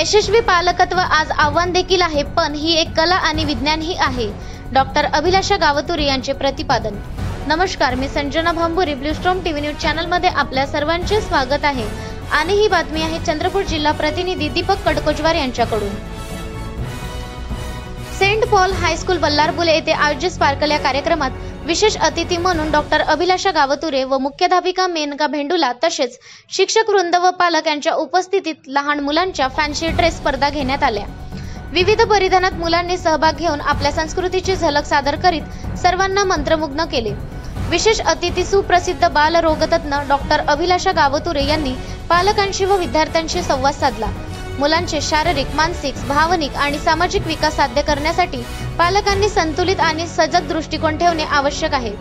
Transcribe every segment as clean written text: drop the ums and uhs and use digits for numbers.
यशस्वी पालकत्व आज आव्हान देखील आहे, पण ही एक कला आणि विज्ञानही आहे. डॉक्टर अभिलाषा गावतुरे यांचे प्रतिपादन. नमस्कार, मी संजना भांबुरी, ब्लूस्टॉर्म टीव्ही न्यूज चॅनल मध्ये आपल्या सर्वांचे स्वागत आहे. आणि ही बातमी आहे चंद्रपूर जिल्हा प्रतिनिधी दीपक कडकोचवार यांच्याकडून. सेंट पॉल हायस्कूल बल्लारपूर येथे आयोजित स्पार्कल या कार्यक्रमात विशेष अतिथी म्हणून डॉक्टर अभिलाषा गावतुरे व मुख्याध्यापिका मेनका भेंडुला तसेच शिक्षक वृंद व पालक यांच्या उपस्थितीत लहान मुलांच्या फॅन्सी ड्रेस स्पर्धा घेण्यात आल्या. विविध परिधानात मुलांनी सहभाग घेऊन आपल्या संस्कृतीची झलक सादर करीत सर्वांना मंत्रमुग्ध केले. विशेष अतिथी सुप्रसिद्ध बालरोगतज्ञ डॉक्टर अभिलाषा गावतुरे यांनी पालकांशी व विद्यार्थ्यांशी संवाद साधला. मुलांचे शारीरिक, मानसिक, भावनिक आणि सामाजिक विकास साध्य करण्यासाठी पालकांनी संतुलित आणि सजग दृष्टिकोन ठेवणे आवश्यक आहे.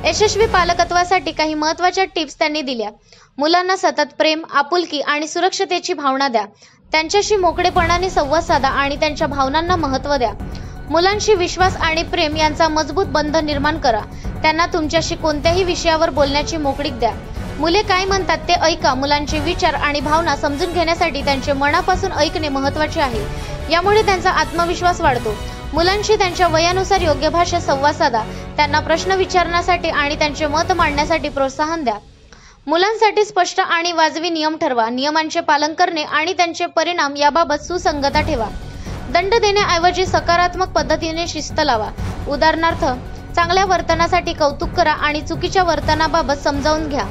यशस्वी पालकत्वासाठी काही महत्त्वाच्या टिप्स त्यांनी दिल्या. मुलांना सतत प्रेम, आपुलकी आणि सुरक्षतेची भावना द्या. त्यांच्याशी मोकळेपणाने संवाद साधा आणि त्यांच्या भावनांना महत्त्व द्या. मुलांशी विश्वास आणि प्रेम यांचा मजबूत बंध निर्माण करा. त्यांना तुमच्याशी कोणत्याही विषयावर बोलण्याची मोकळीक द्या. मुले काय म्हणतात ते ऐका. मुलांचे विचार आणि भावना समजून घेण्यासाठी त्यांचे मनापासून ऐकणे महत्त्वाचे आहे. यामुळे त्यांचा आत्मविश्वास वाढतो. मुलांशी त्यांच्या वयानुसार योग्य भाषेत संवाद साधा. त्यांना प्रश्न विचारण्यासाठी आणि त्यांचे मत मांडण्यासाठी प्रोत्साहन द्या. मुलांसाठी स्पष्ट आणि वाजवी नियम ठरवा. नियमांचे पालन करणे आणि त्यांचे परिणाम याबाबत सुसंगता ठेवा. दंड देण्याऐवजी सकारात्मक पद्धतीने शिस्त लावा. उदाहरणार्थ, चांगल्या वर्तनासाठी कौतुक करा आणि चुकीच्या वर्तनाबाबत समजावून घ्या.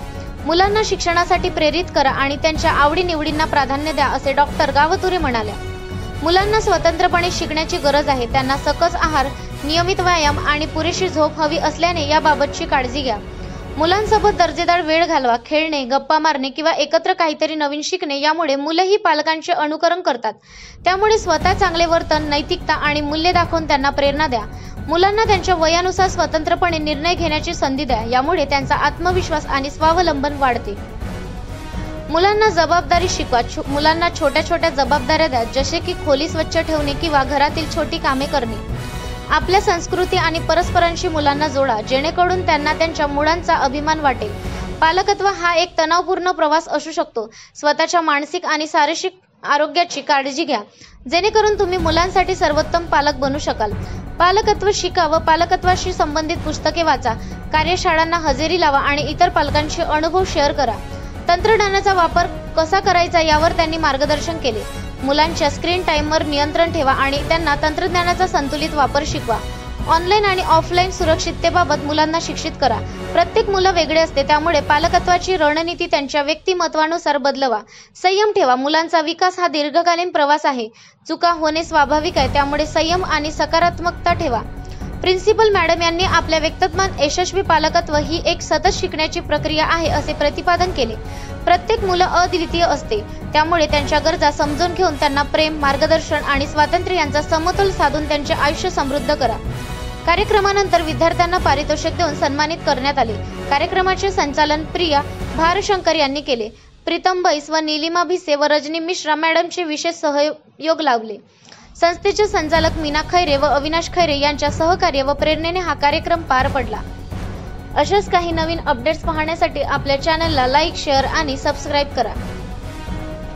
मुलांना शिक्षणासाठी प्रेरित करा आणि त्यांच्या आवडीनिवडींना प्राधान्य द्या, असे डॉक्टर गावतुरे म्हणाल्या. मुलांना स्वतंत्रपणे शिकण्याची गरज आहे. त्यांना सकस आहार, नियमित व्यायाम आणि पुरेशी झोप हवी असल्याने याबाबतची काळजी घ्या. मुलांसोबत दर्जेदार वेळ घालवा. खेळणे, गप्पा मारणे किंवा एकत्र काहीतरी नवीन शिकणे यामुळे मुलेही पालकांचे अनुकरण करतात. त्यामुळे स्वतः चांगले वर्तन, नैतिकता आणि मूल्ये दाखवून त्यांना प्रेरणा द्या. मुलांना त्यांच्या वयानुसार स्वतंत्रपणे निर्णय घेण्याची संधी द्या. यामुळे त्यांचा आत्मविश्वास आणि स्वावलंबन वाढते. मुलांना जबाबदारी शिकवा. मुलांना छोट्या छोट्या जबाबदाऱ्या द्या, जसे की खोली स्वच्छ ठेवणे किंवा घरातील छोटी कामे करणे. आपल्या संस्कृती आणि परस्परांशी मुलांना जोडा, जेणेकरून त्यांना त्यांच्या मुळांचा अभिमान वाटेल. पालकत्व हा एक तणावपूर्ण प्रवास असू शकतो. स्वतःच्या मानसिक आणि शारीरिक आरोग्याची काळजी घ्या, जेणेकरून तुम्ही मुलांसाठी सर्वोत्तम पालक बनू शकाल. पालकत्व शिका व पालकत्वाशी संबंधित पुस्तके वाचा. कार्यशाळांना हजेरी लावा आणि इतर पालकांशी अनुभव शेअर करा. तंत्रज्ञानाचा वापर कसा करायचा यावर त्यांनी मार्गदर्शन केले. मुलांच्या स्क्रीन टाईमवर नियंत्रण ठेवा आणि त्यांना तंत्रज्ञानाचा संतुलित वापर शिकवा. ऑनलाईन आणि ऑफलाईन सुरक्षिततेबाबत मुलांना शिक्षित करा. प्रत्येक मुलं वेगळे असते, त्यामुळे पालकत्वाची रणनीती त्यांच्या व्यक्तिमत्वानुसार बदलवा. संयम ठेवा. मुलांचा विकास हा दीर्घकालीन प्रवास आहे. चुका होणे स्वाभाविक आहे, त्यामुळे संयम आणि सकारात्मकता ठेवा. प्रिन्सिपल मॅडम यांनी आपल्या व्यक्तित्वात यशस्वी पालकत्व ही एक सतत शिकण्याची प्रक्रिया आहे असे प्रतिपादन केले. प्रत्येक मुलं अद्वितीय असते, त्यामुळे त्यांच्या गरजा समजून घेऊन त्यांना प्रेम, मार्गदर्शन आणि स्वातंत्र्य यांचा समतोल साधून त्यांचे आयुष्य समृद्ध करा. कार्यक्रमानंतर विद्यार्थ्यांना पारितोषिक देऊन सन्मानित करण्यात आले. कार्यक्रमाचे संचालन प्रिया भारशंकर यांनी केले. प्रीतम बैस व नीलिमा भिसे व रजनी मिश्रा मॅडमचे विशेष सहयोग लाभले. संस्थेचे संचालक मीना खैरे व अविनाश खैरे यांच्या सहकार्य व प्रेरणेने हा कार्यक्रम पार पडला. अशाच काही नवीन अपडेट्स पाहण्यासाठी आपल्या चॅनलला लाईक, शेअर आणि सबस्क्राईब करा.